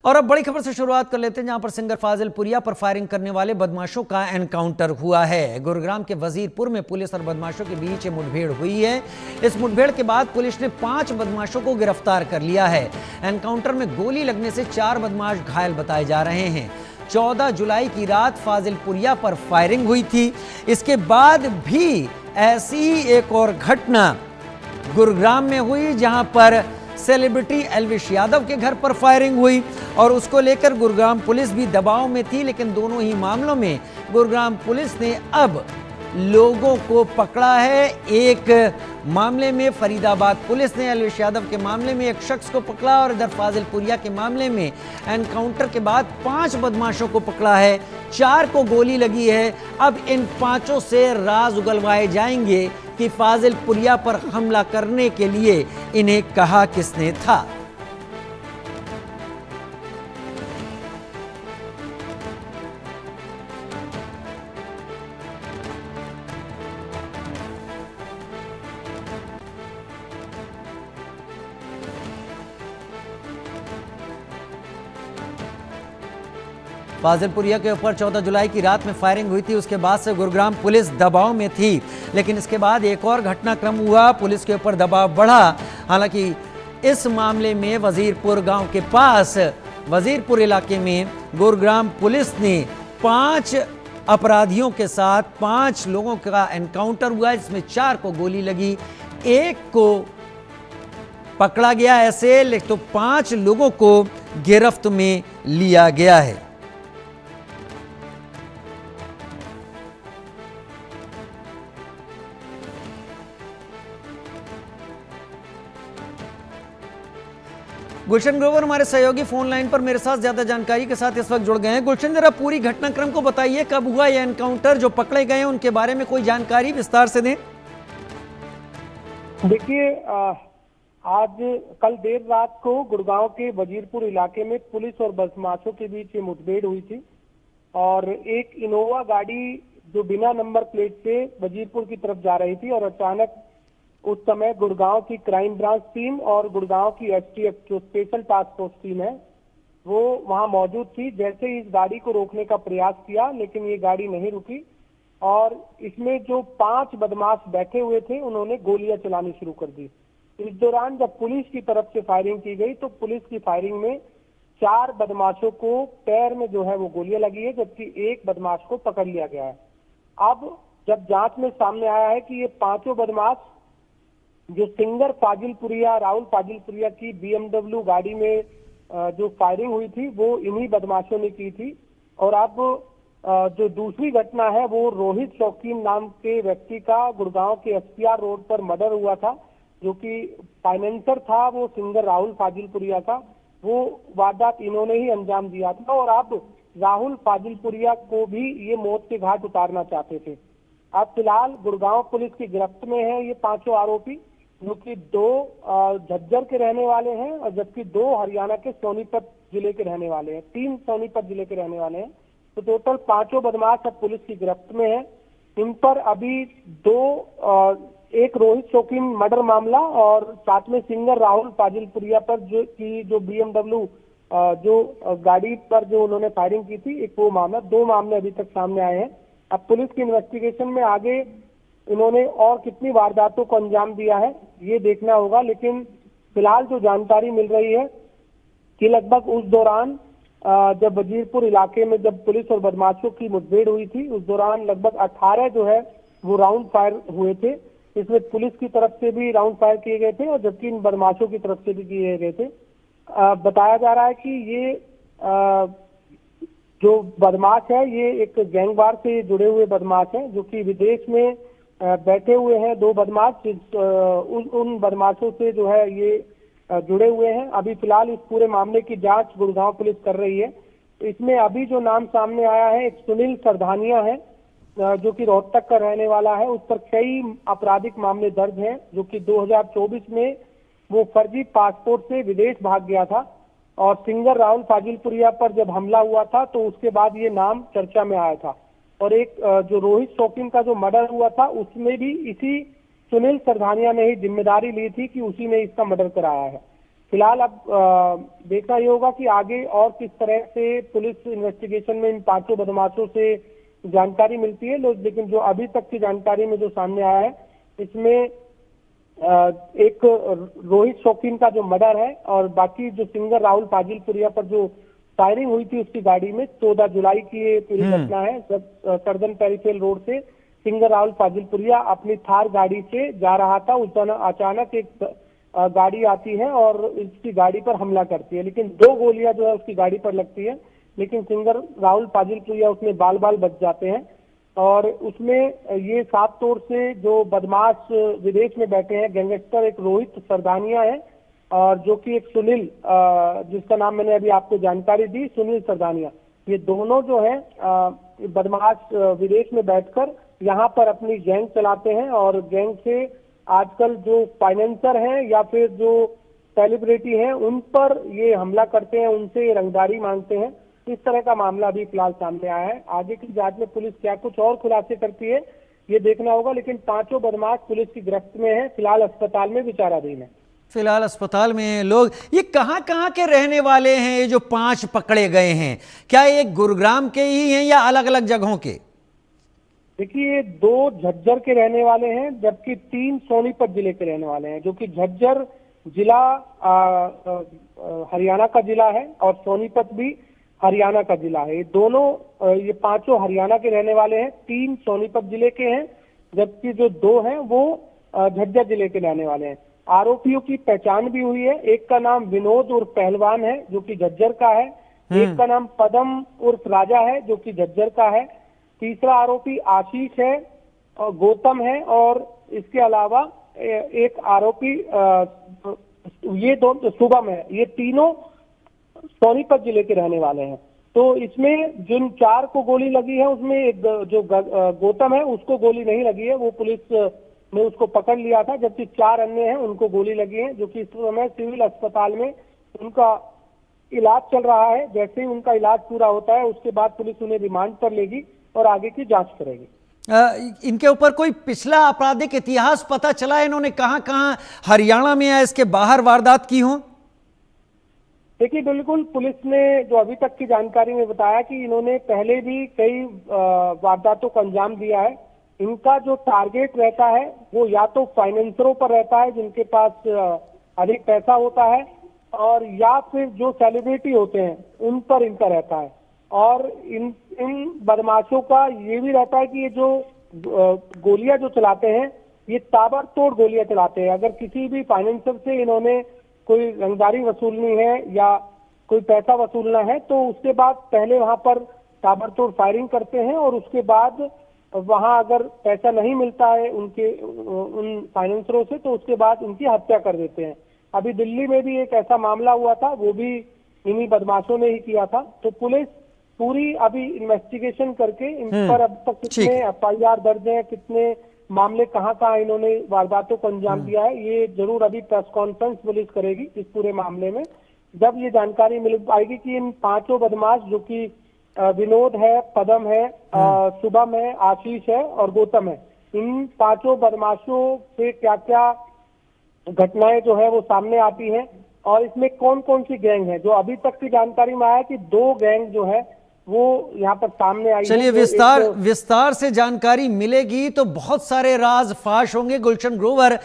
और अब बड़ी खबर से शुरुआत कर लेते हैं, जहां पर सिंगर फाजिलपुरिया पर फायरिंग करने वाले बदमाशों का एनकाउंटर हुआ है। गुरुग्राम के वजीरपुर में पुलिस और बदमाशों के बीच मुठभेड़ हुई है। इस मुठभेड़ के बाद पुलिस ने 5 बदमाशों को गिरफ्तार कर लिया है। एनकाउंटर में गोली लगने से 4 बदमाश घायल बताए जा रहे हैं। 14 जुलाई की रात फाजिलपुरिया पर फायरिंग हुई थी। इसके बाद भी ऐसी ही एक और घटना गुरुग्राम में हुई, जहां पर सेलिब्रिटी एल्विश यादव के घर पर फायरिंग हुई और उसको लेकर गुरुग्राम पुलिस भी दबाव में थी। लेकिन दोनों ही मामलों में गुरुग्राम पुलिस ने अब लोगों को पकड़ा है। एक मामले में फरीदाबाद पुलिस ने एल्विश यादव के मामले में एक शख्स को पकड़ा और इधर फाजिलपुरिया के मामले में एनकाउंटर के बाद 5 बदमाशों को पकड़ा है, 4 को गोली लगी है। अब इन 5 से राज उगलवाए जाएंगे कि फाजिलपुरिया पर हमला करने के लिए इन्हें कहा किसने था। फाजिलपुरिया के ऊपर 14 जुलाई की रात में फायरिंग हुई थी। उसके बाद से गुरुग्राम पुलिस दबाव में थी, लेकिन इसके बाद एक और घटनाक्रम हुआ, पुलिस के ऊपर दबाव बढ़ा। हालांकि इस मामले में वजीरपुर गांव के पास वजीरपुर इलाके में गुरुग्राम पुलिस ने 5 अपराधियों के साथ 5 लोगों का एनकाउंटर हुआ, जिसमें 4 को गोली लगी, 1 को पकड़ा गया ऐसे, तो 5 लोगों को गिरफ्त में लिया गया है। गुलशन ग्रोवर हमारे सहयोगी फोन लाइन पर मेरे साथ ज्यादा जानकारी के साथ इस वक्त जुड़ गए हैं। गुलशन, जरा पूरी घटनाक्रम को बताइए, कब हुआ यह एनकाउंटर, जो पकड़े गए हैं उनके बारे में कोई जानकारी विस्तार से दें। देखिए, आज कल देर रात को गुड़गांव के वजीरपुर इलाके में पुलिस और बदमाशों के बीच ये मुठभेड़ हुई थी और एक इनोवा गाड़ी जो बिना नंबर प्लेट से वजीरपुर की तरफ जा रही थी और अचानक उस समय गुड़गांव की क्राइम ब्रांच टीम और गुड़गांव की एसटीएफ जो स्पेशल टास्क फोर्स टीम है वो वहां मौजूद थी। जैसे ही इस गाड़ी को रोकने का प्रयास किया, लेकिन ये गाड़ी नहीं रुकी और इसमें जो 5 बदमाश बैठे हुए थे उन्होंने गोलियां चलानी शुरू कर दी। इस दौरान जब पुलिस की तरफ से फायरिंग की गई तो पुलिस की फायरिंग में 4 बदमाशों को पैर में जो है वो गोलियां लगी है, जबकि 1 बदमाश को पकड़ लिया गया है। अब जब जांच में सामने आया है कि ये 5 बदमाश जो सिंगर फाजिलपुरिया राहुल फाजिलपुरिया की BMW गाड़ी में जो फायरिंग हुई थी वो इन्हीं बदमाशों ने की थी। और अब जो दूसरी घटना है वो रोहित शौकीन नाम के व्यक्ति का गुड़गांव के SPR रोड पर मर्डर हुआ था, जो कि फाइनेंसर था वो सिंगर राहुल फाजिलपुरिया का। वो वारदात इन्होंने ही अंजाम दिया था और अब राहुल फाजिलपुरिया को भी ये मौत के घाट उतारना चाहते थे। अब फिलहाल गुड़गांव पुलिस की गिरफ्त में है ये 5 आरोपी, जो कि 2 झज्जर के रहने वाले हैं और जबकि 2 हरियाणा के सोनीपत जिले के रहने वाले हैं, 3 सोनीपत जिले के रहने वाले हैं। तो टोटल 5 बदमाश अब पुलिस की गिरफ्त में है। इन पर अभी 1 रोहित शौकीन मर्डर मामला और साथ में सिंगर राहुल फाजिलपुरिया पर जो BMW जो गाड़ी पर जो उन्होंने फायरिंग की थी, एक वो मामला, 2 मामले अभी तक सामने आए हैं। अब पुलिस की इन्वेस्टिगेशन में आगे इन्होंने और कितनी वारदातों को अंजाम दिया है ये देखना होगा, लेकिन फिलहाल जो जानकारी मिल रही है कि लगभग उस दौरान जब वजीरपुर इलाके में जब पुलिस और बदमाशों की मुठभेड़ हुई थी उस दौरान लगभग 18 जो है वो राउंड फायर हुए थे। इसमें पुलिस की तरफ से भी राउंड फायर किए गए थे और जबकि इन बदमाशों की तरफ से भी किए गए थे। बताया जा रहा है कि ये जो बदमाश है ये एक गैंगवार से जुड़े हुए बदमाश हैं, जो कि विदेश में बैठे हुए हैं 2 बदमाश। उन बदमाशों से जो है ये जुड़े हुए हैं। अभी फिलहाल इस पूरे मामले की जांच गुड़गांव पुलिस कर रही है। इसमें अभी जो नाम सामने आया है एक सुनील सरधानिया है, जो कि रोहतक का रहने वाला है। उस पर कई आपराधिक मामले दर्ज हैं, जो कि 2024 में वो फर्जी पासपोर्ट से विदेश भाग गया था और सिंगर राहुल फाजिलपुरिया पर जब हमला हुआ था तो उसके बाद ये नाम चर्चा में आया था। और एक जो रोहित शौकीन का जो मर्डर हुआ था उसमें भी इसी सुनील सरधानिया ने ही जिम्मेदारी ली थी कि उसी ने इसका मर्डर कराया है। फिलहाल अब देखना ये होगा कि आगे और किस तरह से पुलिस इन्वेस्टिगेशन में इन 5 बदमाशों से जानकारी मिलती है। लेकिन जो अभी तक की जानकारी में जो सामने आया है, इसमें एक रोहित शौकीन का जो मर्डर है और बाकी जो सिंगर राहुल फाजिलपुरिया पर जो फायरिंग हुई थी उसकी गाड़ी में 14 जुलाई की ये पूरी घटना है। जब सर्दन पेरिफेरल रोड से सिंगर राहुल फाजिलपुरिया अपनी थार गाड़ी से जा रहा था, उस दौरान अचानक एक गाड़ी आती है और इसकी गाड़ी पर हमला करती है, लेकिन 2 गोलियां जो है उसकी गाड़ी पर लगती है, लेकिन सिंगर राहुल फाजिलपुरिया उसमें बाल बाल बच जाते हैं। और उसमें ये सात तोड़ से जो बदमाश विदेश में बैठे हैं, गैंगस्टर एक रोहित सरदानिया है और जो कि एक सुनील, जिसका नाम मैंने अभी आपको जानकारी दी, सुनील सरदानिया, ये दोनों जो है बदमाश विदेश में बैठकर यहाँ पर अपनी गैंग चलाते हैं और गैंग से आजकल जो फाइनेंसर हैं या फिर जो सेलिब्रिटी हैं उन पर ये हमला करते हैं, उनसे रंगदारी मांगते हैं। इस तरह का मामला अभी फिलहाल सामने आया है। आगे की जांच में पुलिस क्या कुछ और खुलासे करती है ये देखना होगा, लेकिन 5 बदमाश पुलिस की गिरफ्त में है, फिलहाल अस्पताल में विचाराधीन है। फिलहाल अस्पताल में लोग, ये कहाँ कहाँ के रहने वाले हैं? ये जो 5 पकड़े गए हैं, क्या ये गुरुग्राम के ही हैं या अलग अलग जगहों के? देखिए, 2 झज्जर के रहने वाले हैं जबकि 3 सोनीपत जिले के रहने वाले हैं, जो कि झज्जर जिला हरियाणा का जिला है और सोनीपत भी हरियाणा का जिला है। ये दोनों, ये 5 हरियाणा के रहने वाले हैं, 3 सोनीपत जिले के हैं, जबकि जो 2 हैं वो झज्जर जिले के रहने वाले हैं। आरोपियों की पहचान भी हुई है। एक का नाम विनोद उर्फ पहलवान है जो कि झज्जर का है, एक का नाम पदम उर्फ राजा है जो कि झज्जर का है, तीसरा आरोपी आशीष है और गौतम है, और इसके अलावा एक आरोपी ये 2 शुभम है। ये तीनों सोनीपत जिले के रहने वाले हैं। तो इसमें जिन 4 को गोली लगी है उसमें एक जो गौतम है उसको गोली नहीं लगी है, वो पुलिस ने उसको पकड़ लिया था, जबकि 4 अन्य हैं उनको गोली लगी है, जो कि इस समय सिविल अस्पताल में उनका इलाज चल रहा है। जैसे ही उनका इलाज पूरा होता है उसके बाद पुलिस उन्हें रिमांड पर लेगी और आगे की जांच करेगी। इनके ऊपर कोई पिछला आपराधिक इतिहास पता चला है? इन्होंने कहां कहां हरियाणा में या इसके बाहर वारदात की हो? देखिए, बिल्कुल पुलिस ने जो अभी तक की जानकारी में बताया कि इन्होंने पहले भी कई वारदातों को अंजाम दिया है। इनका जो टारगेट रहता है वो या तो फाइनेंसरों पर रहता है जिनके पास अधिक पैसा होता है, और या फिर जो सेलिब्रिटी होते हैं उन पर इनका रहता है। और इन बदमाशों का ये भी रहता है कि ये जो गोलियां जो चलाते हैं ये ताबड़तोड़ गोलियां चलाते हैं। अगर किसी भी फाइनेंसर से इन्होंने कोई रंगदारी वसूलनी है या कोई पैसा वसूलना है तो उसके बाद पहले वहां पर ताबड़तोड़ फायरिंग करते हैं और उसके बाद वहां अगर पैसा नहीं मिलता है उन फाइनेंसरों से तो उसके बाद उनकी हत्या कर देते हैं। अभी दिल्ली में भी एक ऐसा मामला हुआ था, वो भी इन्हीं बदमाशों ने ही किया था। तो पुलिस पूरी अभी इन्वेस्टिगेशन करके इन पर अब तक कितने FIR दर्ज हैं, कितने मामले कहां कहां इन्होंने वारदातों को अंजाम दिया है, ये जरूर अभी प्रेस कॉन्फ्रेंस पुलिस करेगी इस पूरे मामले में। जब ये जानकारी मिल पाएगी कि इन 5 बदमाश जो कि विनोद है, पदम है, शुभम है, आशीष है और गौतम है, इन 5 बदमाशों से क्या क्या घटनाएं जो है वो सामने आती हैं और इसमें कौन कौन सी गैंग है। जो अभी तक की जानकारी में आया कि 2 गैंग जो है वो यहाँ पर सामने आई। चलिए, विस्तार से जानकारी मिलेगी तो बहुत सारे राज फाश होंगे। गुलशन ग्रोवर